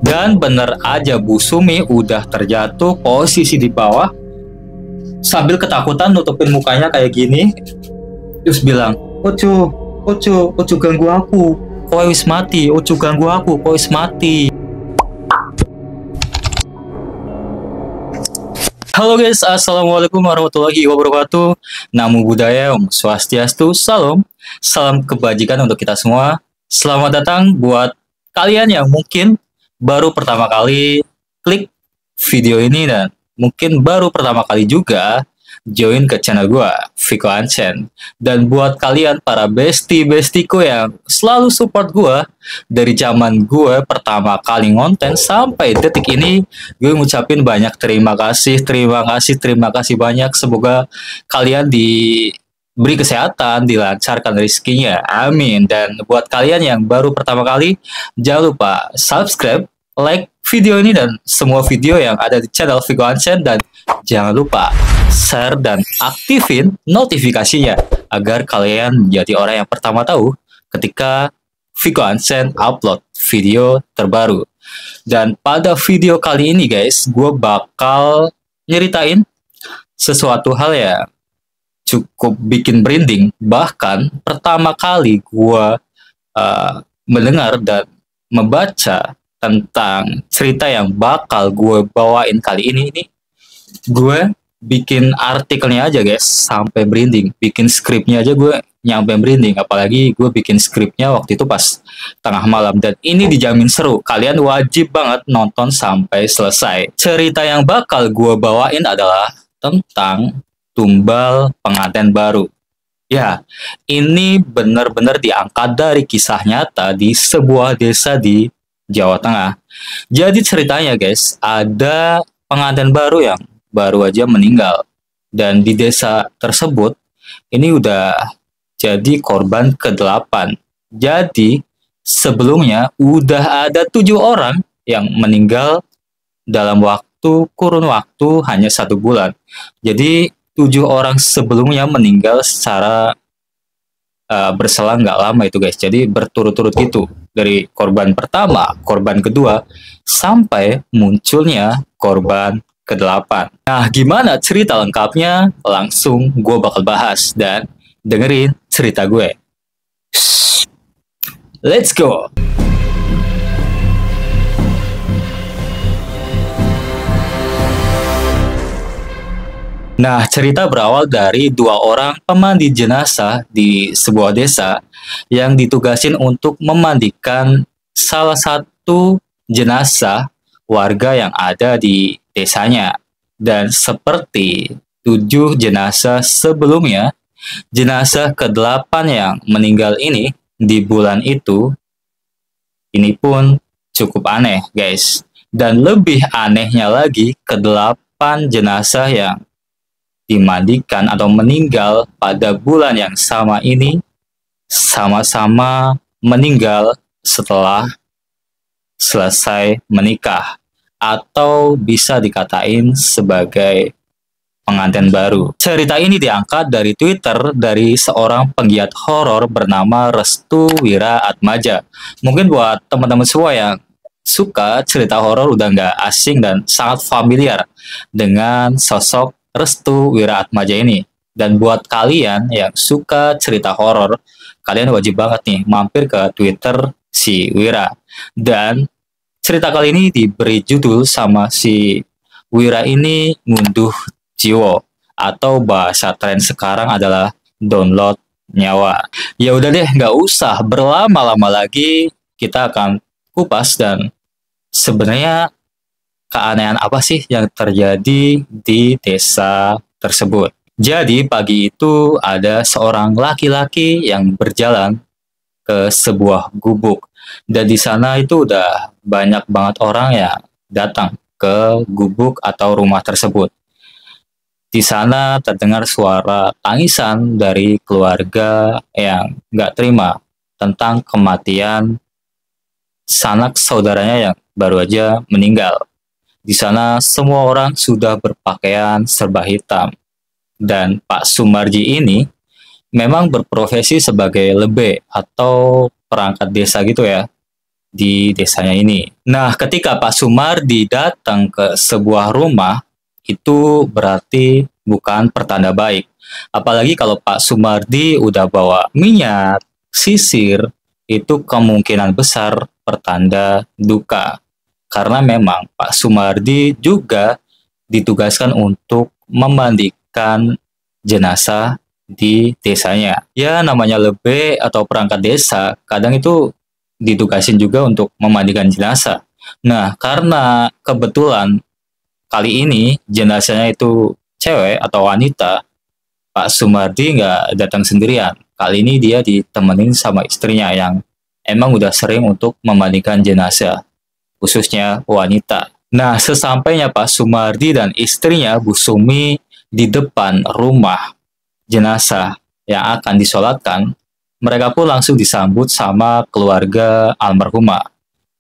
Dan bener aja Bu Sumi udah terjatuh posisi di bawah sambil ketakutan nutupin mukanya kayak gini. Terus bilang, Ojo, Ojo ganggu aku. Kowe wis mati, Ojo ganggu aku, kowe wis mati. Halo guys, assalamualaikum warahmatullahi wabarakatuh. Namo Buddhaya, Om Swastiastu, Salam. Salam kebajikan untuk kita semua. Selamat datang buat kalian yang mungkin baru pertama kali klik video ini dan mungkin baru pertama kali juga join ke channel gue, Viko Ancen. Dan buat kalian para bestie-bestiku yang selalu support gue dari zaman gue pertama kali ngonten sampai detik ini, gue ngucapin banyak terima kasih banyak. Semoga kalian diberi kesehatan, dilancarkan rezekinya, amin. Dan buat kalian yang baru pertama kali, jangan lupa subscribe, like video ini dan semua video yang ada di channel Viko Ancen, dan jangan lupa share dan aktifin notifikasinya agar kalian menjadi orang yang pertama tahu ketika Viko Ancen upload video terbaru. Dan pada video kali ini guys, gue bakal nyeritain sesuatu hal ya cukup bikin merinding. Bahkan pertama kali gue mendengar dan membaca tentang cerita yang bakal gue bawain kali ini gue bikin artikelnya aja guys sampai merinding, bikin skripnya aja gue nyampe merinding, apalagi gue bikin skripnya waktu itu pas tengah malam. Dan ini dijamin seru, kalian wajib banget nonton sampai selesai. Cerita yang bakal gue bawain adalah tentang tumbal pengantin baru. Ya, ini benar-benar diangkat dari kisah nyata di sebuah desa di Jawa Tengah. Jadi ceritanya guys, ada pengantin baru yang baru aja meninggal, dan di desa tersebut ini udah jadi korban ke-8. Jadi sebelumnya udah ada 7 orang yang meninggal dalam kurun waktu hanya 1 bulan. Jadi 7 orang sebelumnya meninggal secara berselang nggak lama itu guys. Jadi berturut-turut gitu, dari korban pertama, korban kedua, sampai munculnya korban ke-8. Nah, gimana cerita lengkapnya? Langsung gue bakal bahas, dan dengerin cerita gue. Let's go! Nah, cerita berawal dari 2 orang pemandi jenazah di sebuah desa yang ditugasin untuk memandikan salah satu jenazah warga yang ada di desanya. Dan seperti 7 jenazah sebelumnya, jenazah ke-8 yang meninggal ini di bulan itu, ini pun cukup aneh guys. Dan lebih anehnya lagi, ke-8 jenazah yang dimandikan atau meninggal pada bulan yang sama ini sama-sama meninggal setelah selesai menikah, atau bisa dikatain sebagai pengantin baru. Cerita ini diangkat dari Twitter dari seorang penggiat horor bernama Restu Wira Atmaja. Mungkin buat teman-teman semua yang suka cerita horor udah nggak asing dan sangat familiar dengan sosok Restu Wira Atmaja ini. Dan buat kalian yang suka cerita horor, kalian wajib banget nih mampir ke Twitter si Wira. Dan cerita kali ini diberi judul sama si Wira ini ngunduh jiwa, atau bahasa tren sekarang adalah download nyawa. Ya udah deh, nggak usah berlama-lama lagi, kita akan kupas dan sebenarnya keanehan apa sih yang terjadi di desa tersebut. Jadi pagi itu ada seorang laki-laki yang berjalan ke sebuah gubuk. Dan di sana itu udah banyak banget orang yang datang ke gubuk atau rumah tersebut. Di sana terdengar suara tangisan dari keluarga yang nggak terima tentang kematian sanak saudaranya yang baru aja meninggal. Di sana semua orang sudah berpakaian serba hitam. Dan Pak Sumarji ini memang berprofesi sebagai lebe atau perangkat desa gitu ya. di desanya ini. Nah, ketika Pak Sumardi datang ke sebuah rumah, itu berarti bukan pertanda baik. Apalagi kalau Pak Sumardi udah bawa minyak, sisir, itu kemungkinan besar pertanda duka. Karena memang Pak Sumardi juga ditugaskan untuk memandikan jenazah di desanya. Ya, namanya lebih atau perangkat desa, kadang itu ditugasin juga untuk memandikan jenazah. Nah, karena kebetulan kali ini jenazahnya itu cewek atau wanita, Pak Sumardi nggak datang sendirian. Kali ini dia ditemenin sama istrinya yang emang udah sering untuk memandikan jenazah, khususnya wanita. Nah, sesampainya Pak Sumardi dan istrinya Bu Sumi di depan rumah jenazah yang akan disolatkan, mereka pun langsung disambut sama keluarga almarhumah.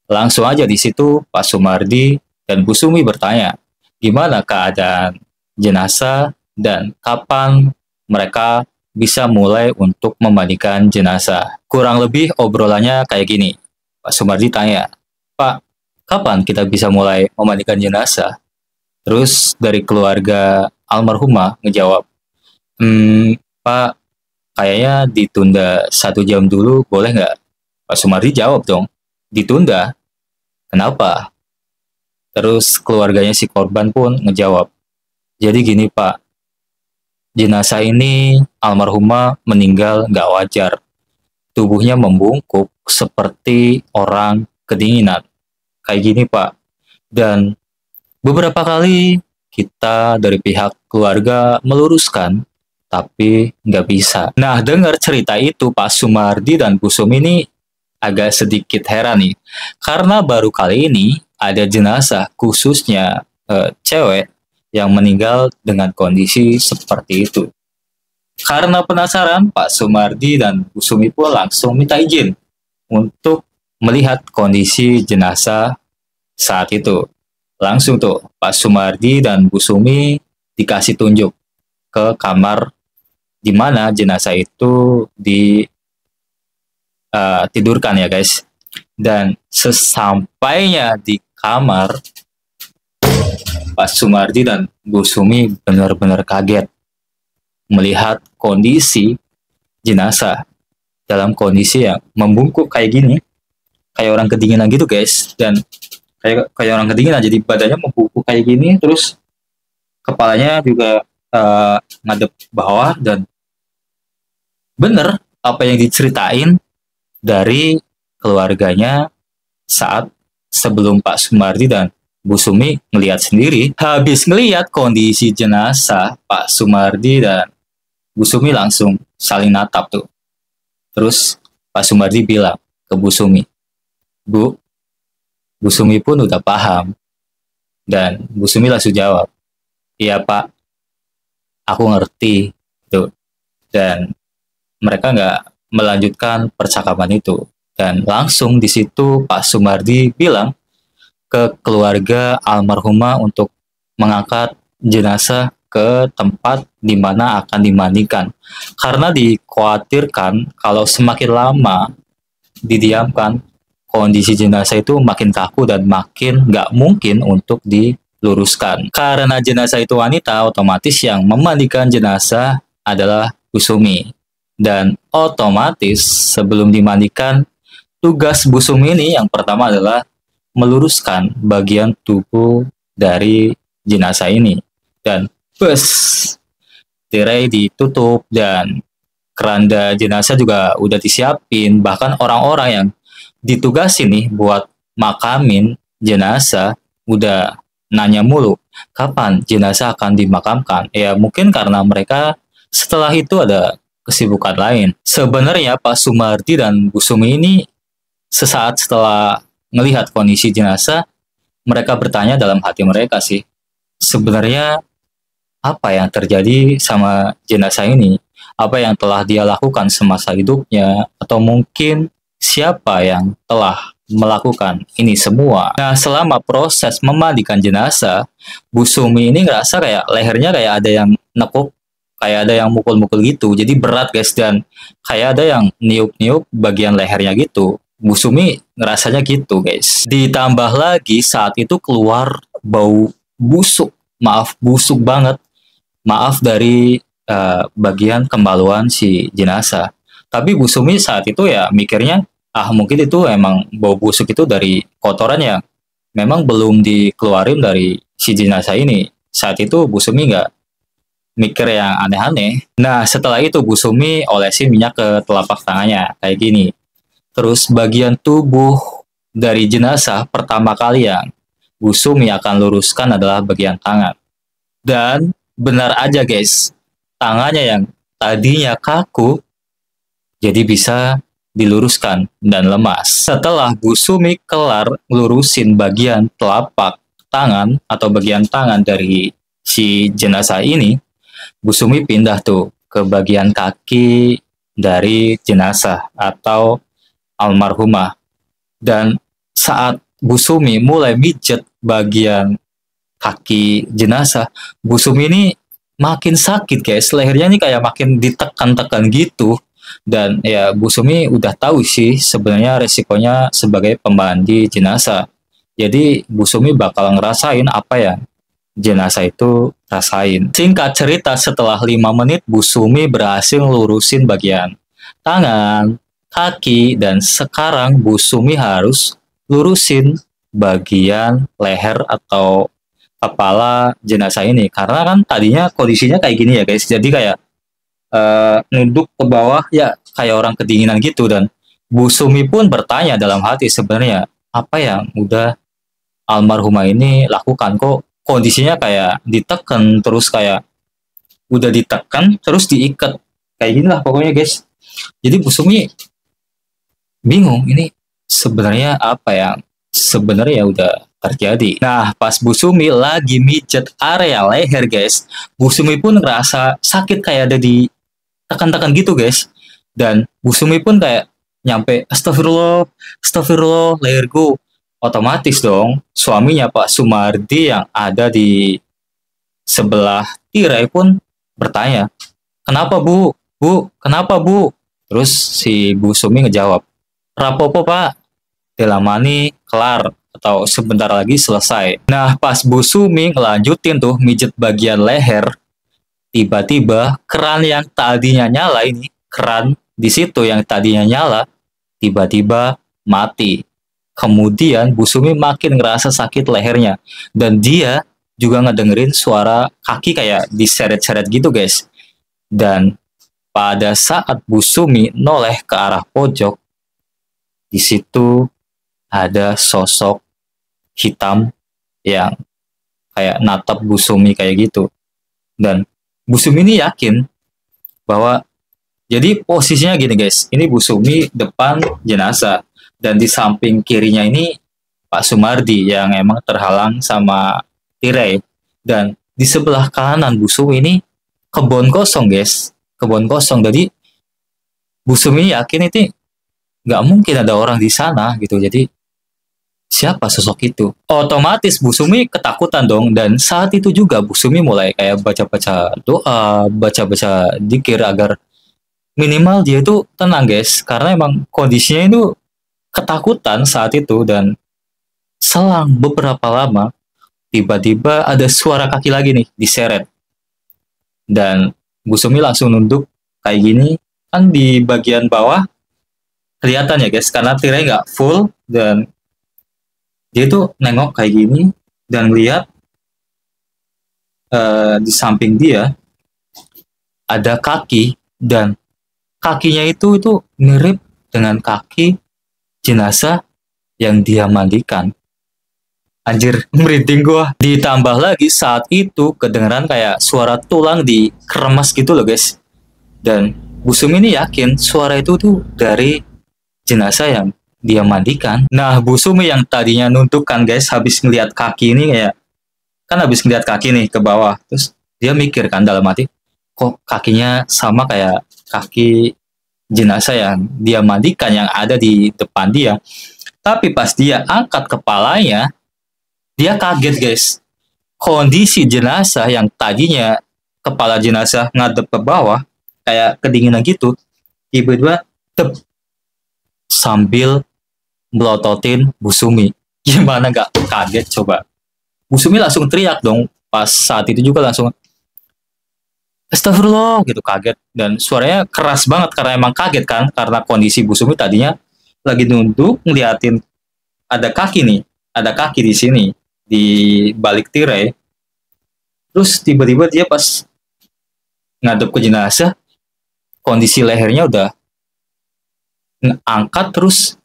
Langsung aja di situ Pak Sumardi dan Bu Sumi bertanya, gimana keadaan jenazah dan kapan mereka bisa mulai untuk memandikan jenazah. Kurang lebih obrolannya kayak gini. Pak Sumardi tanya, Pak, kapan kita bisa mulai memandikan jenazah? Terus dari keluarga almarhumah ngejawab, Pak, kayaknya ditunda 1 jam dulu, boleh nggak? Pak Sumardi jawab dong, ditunda? Kenapa? Terus keluarganya si korban pun ngejawab, jadi gini Pak, jenazah ini almarhumah meninggal nggak wajar. Tubuhnya membungkuk seperti orang kedinginan. Kayak gini Pak. Dan beberapa kali kita dari pihak keluarga meluruskan, tapi nggak bisa. Nah, dengar cerita itu Pak Sumardi dan Bu Sumi ini agak sedikit heran nih. Karena baru kali ini ada jenazah khususnya cewek yang meninggal dengan kondisi seperti itu. Karena penasaran, Pak Sumardi dan Bu Sumi pun langsung minta izin untuk melihat kondisi jenazah saat itu. Langsung tuh Pak Sumardi dan Bu Sumi dikasih tunjuk ke kamar di mana jenazah itu ditidurkan ya guys. Dan sesampainya di kamar, Pak Sumardi dan Bu Sumi benar-benar kaget melihat kondisi jenazah dalam kondisi yang membungkuk kayak gini, kayak orang kedinginan gitu guys. Dan kayak orang kedinginan, jadi badannya membungkuk kayak gini, terus kepalanya juga ngadep bawah. Dan bener apa yang diceritain dari keluarganya saat sebelum Pak Sumardi dan Bu Sumi ngelihat sendiri. Habis ngelihat kondisi jenazah, Pak Sumardi dan Bu Sumi langsung saling natap tuh. Terus Pak Sumardi bilang ke Bu Sumi, Bu Sumi pun udah paham. Dan Bu Sumi langsung jawab, iya Pak, aku ngerti. Tuh. Dan mereka nggak melanjutkan percakapan itu. Dan langsung di situ Pak Sumardi bilang ke keluarga almarhumah untuk mengangkat jenazah ke tempat di mana akan dimandikan. Karena dikhawatirkan kalau semakin lama didiamkan, kondisi jenazah itu makin kaku dan makin nggak mungkin untuk diluruskan. Karena jenazah itu wanita, otomatis yang memandikan jenazah adalah Bu Sumi. Dan otomatis sebelum dimandikan, tugas Bu Sumi ini yang pertama adalah meluruskan bagian tubuh dari jenazah ini. Dan tirai ditutup dan keranda jenazah juga udah disiapin. Bahkan orang-orang yang ditugasin nih buat makamin jenazah udah nanya mulu, kapan jenazah akan dimakamkan? Ya mungkin karena mereka setelah itu ada kesibukan lain. Sebenarnya Pak Sumardi dan Bu Sumi ini sesaat setelah melihat kondisi jenazah, mereka bertanya dalam hati mereka sih, sebenarnya apa yang terjadi sama jenazah ini? Apa yang telah dia lakukan semasa hidupnya? Atau mungkin siapa yang telah melakukan ini semua? Nah, selama proses memandikan jenazah, Bu Sumi ini ngerasa kayak lehernya kayak ada yang nekuk, kayak ada yang mukul-mukul gitu. Jadi berat guys, dan kayak ada yang niup-niup bagian lehernya gitu. Bu Sumi ngerasanya gitu guys. Ditambah lagi saat itu keluar bau busuk. Maaf, busuk banget. Maaf dari bagian kemaluan si jenazah. Tapi Bu Sumi saat itu ya mikirnya, mungkin itu emang bau busuk itu dari kotoran yang memang belum dikeluarin dari si jenazah ini. Saat itu Bu Sumi nggak mikir yang aneh-aneh. Nah setelah itu Bu Sumi olesin minyak ke telapak tangannya kayak gini. Terus bagian tubuh dari jenazah pertama kali yang Bu Sumi akan luruskan adalah bagian tangan. Dan benar aja guys, tangannya yang tadinya kaku jadi bisa diluruskan dan lemas. Setelah Bu Sumi kelar lurusin bagian telapak tangan atau bagian tangan dari si jenazah ini, Bu Sumi pindah tuh ke bagian kaki dari jenazah atau almarhumah. Dan saat Bu Sumi mulai mijet bagian kaki jenazah, Bu Sumi ini makin sakit guys, lehernya ini kayak makin ditekan-tekan gitu. Dan ya Bu Sumi udah tahu sih sebenarnya resikonya sebagai pemandi jenazah. Jadi Bu Sumi bakal ngerasain apa ya jenazah itu rasain. Singkat cerita, setelah 5 menit Bu Sumi berhasil lurusin bagian tangan, kaki, dan sekarang Bu Sumi harus lurusin bagian leher atau kepala jenazah ini. Karena kan tadinya kondisinya kayak gini ya guys, jadi kayak nunduk ke bawah ya kayak orang kedinginan gitu. Dan Bu Sumi pun bertanya dalam hati sebenarnya apa yang udah almarhumah ini lakukan, kok kondisinya kayak ditekan terus kayak udah ditekan terus diikat kayak gini lah pokoknya guys. Jadi Bu Sumi bingung ini sebenarnya apa yang sebenarnya udah terjadi. Nah pas Bu Sumi lagi mijet area leher guys, Bu Sumi pun ngerasa sakit kayak ada di tekan-tekan gitu guys. Dan Bu Sumi pun kayak nyampe astagfirullah, astagfirullah leherku. Otomatis dong suaminya Pak Sumardi yang ada di sebelah tirai pun bertanya, kenapa Bu? Bu, kenapa Bu? Terus si Bu Sumi ngejawab, rapopo Pak, dilamani kelar atau sebentar lagi selesai. Nah pas Bu Sumi ngelanjutin tuh mijet bagian leher, tiba-tiba keran yang tadinya nyala ini, keran di situ yang tadinya nyala, tiba-tiba mati. Kemudian Bu Sumi makin ngerasa sakit lehernya. Dan dia juga ngedengerin suara kaki kayak diseret-seret gitu guys. Dan pada saat Bu Sumi noleh ke arah pojok, di situ ada sosok hitam yang kayak natap Bu Sumi kayak gitu. Dan Bu Sumi ini yakin bahwa jadi posisinya gini guys, ini Bu Sumi depan jenazah dan di samping kirinya ini Pak Sumardi yang emang terhalang sama tirai, dan di sebelah kanan Bu Sumi ini kebun kosong guys, kebun kosong. Jadi Bu Sumi yakin itu nggak mungkin ada orang di sana gitu. Jadi siapa sosok itu? Otomatis Bu Sumi ketakutan dong, dan saat itu juga Bu Sumi mulai kayak baca-baca doa, baca-baca dzikir agar minimal dia itu tenang guys, karena emang kondisinya itu ketakutan saat itu. Dan selang beberapa lama tiba-tiba ada suara kaki lagi nih diseret, dan Bu Sumi langsung nunduk kayak gini. Kan di bagian bawah kelihatan ya guys, karena tirai nggak full, dan dia tuh nengok kayak gini dan lihat di samping dia ada kaki, dan kakinya itu mirip dengan kaki jenazah yang dia mandikan. Anjir, merinding gua. Ditambah lagi saat itu kedengeran kayak suara tulang dikeremas gitu loh guys. Dan Bu Sumi ini yakin suara itu tuh dari jenazah yang dia mandikan. Nah Bu Sumi yang tadinya nunduk kan guys, habis ngeliat kaki ini kayak, kan habis ngeliat kaki nih ke bawah, terus dia mikir kan dalam hati, kok kakinya sama kayak kaki jenazah yang dia mandikan yang ada di depan dia. Tapi pas dia angkat kepalanya, dia kaget guys. Kondisi jenazah yang tadinya kepala jenazah ngadep ke bawah kayak kedinginan gitu, tiba-tiba sambil melototin Bu Sumi. Gimana nggak kaget coba? Bu Sumi langsung teriak dong. Pas saat itu juga langsung Astagfirullah gitu, kaget, dan suaranya keras banget karena emang kaget kan, karena kondisi Bu Sumi tadinya lagi nunduk ngeliatin ada kaki nih, ada kaki di sini di balik tirai. Terus tiba-tiba dia pas ngadep ke jenazah, kondisi lehernya udah angkat, terus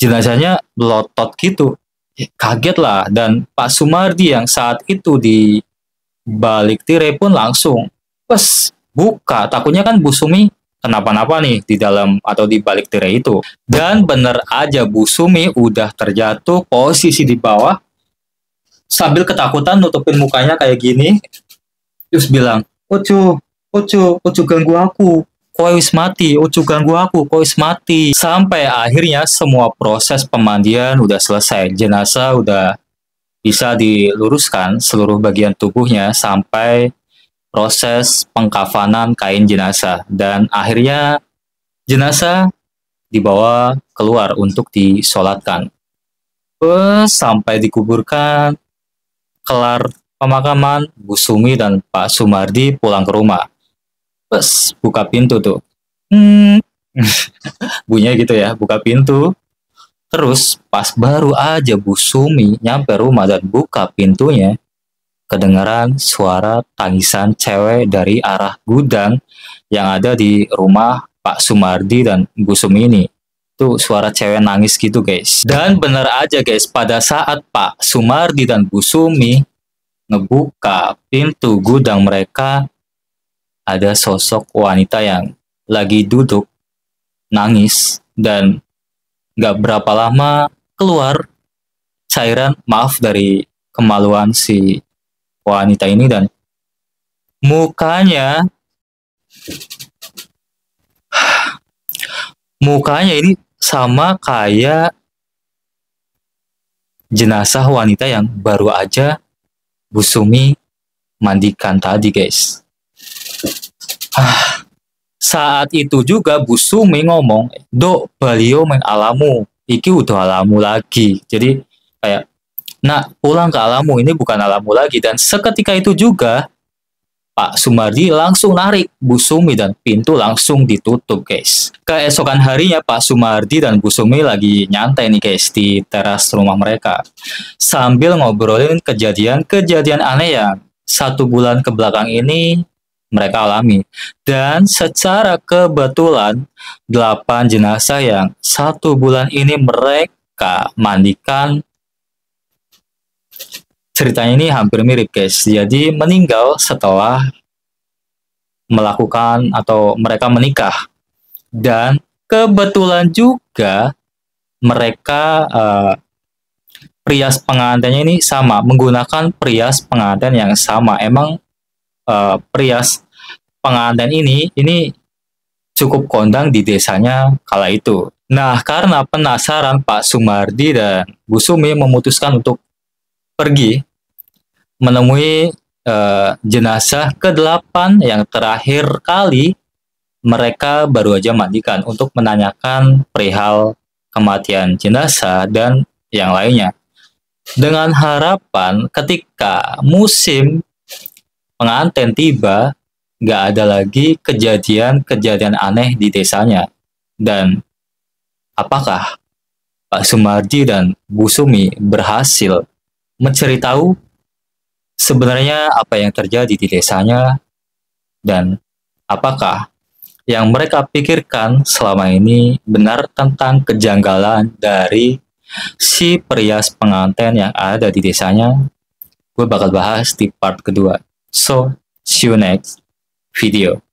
jenazahnya melotot gitu. Kaget lah, dan Pak Sumardi yang saat itu di balik tirai pun langsung pas buka, takutnya kan Bu Sumi kenapa-napa nih di dalam atau di balik tirai itu. Dan bener aja, Bu Sumi udah terjatuh posisi di bawah sambil ketakutan nutupin mukanya kayak gini, terus bilang, Ojo, Ojo, Ojo ganggu aku, kok wis mati, Ojo ganggu aku, kok wis mati. Sampai akhirnya semua proses pemandian udah selesai, jenazah udah bisa diluruskan seluruh bagian tubuhnya sampai proses pengkafanan kain jenazah, dan akhirnya jenazah dibawa keluar untuk disolatkan. Sampai dikuburkan, kelar pemakaman, Bu Sumi dan Pak Sumardi pulang ke rumah. Buka pintu tuh. Bunyinya gitu ya, buka pintu. Terus pas baru aja Bu Sumi nyampe rumah dan buka pintunya, kedengaran suara tangisan cewek dari arah gudang yang ada di rumah Pak Sumardi dan Bu Sumi ini. Tuh suara cewek nangis gitu guys. Dan bener aja guys, pada saat Pak Sumardi dan Bu Sumi ngebuka pintu gudang mereka, ada sosok wanita yang lagi duduk nangis, dan gak berapa lama keluar cairan maaf dari kemaluan si wanita ini, dan mukanya ini sama kayak jenazah wanita yang baru aja Bu Sumi mandikan tadi guys. Saat itu juga Bu Sumi ngomong, Dok, baliau main alamu, iki udah alamu lagi. Jadi kayak, nak pulang ke alamu, ini bukan alamu lagi. Dan seketika itu juga Pak Sumardi langsung narik Bu Sumi dan pintu langsung ditutup guys. Keesokan harinya Pak Sumardi dan Bu Sumi lagi nyantai nih guys di teras rumah mereka, sambil ngobrolin kejadian-kejadian aneh yang 1 bulan ke belakang ini mereka alami. Dan secara kebetulan 8 jenazah yang 1 bulan ini mereka mandikan, ceritanya ini hampir mirip guys. Jadi meninggal setelah melakukan atau mereka menikah. Dan kebetulan juga mereka perias pengantinnya ini sama, menggunakan perias pengantin yang sama. Emang perias pengantin ini cukup kondang di desanya kala itu. Nah, karena penasaran, Pak Sumardi dan Bu Sumi memutuskan untuk pergi menemui jenazah ke-8 yang terakhir kali mereka baru aja mandikan untuk menanyakan perihal kematian jenazah dan yang lainnya. Dengan harapan ketika musim pengantin tiba, nggak ada lagi kejadian-kejadian aneh di desanya. Dan apakah Pak Sumardi dan Bu Sumi berhasil mencari tahu sebenarnya apa yang terjadi di desanya, dan apakah yang mereka pikirkan selama ini benar tentang kejanggalan dari si perias pengantin yang ada di desanya? Gue bakal bahas di part kedua. So, see you next video.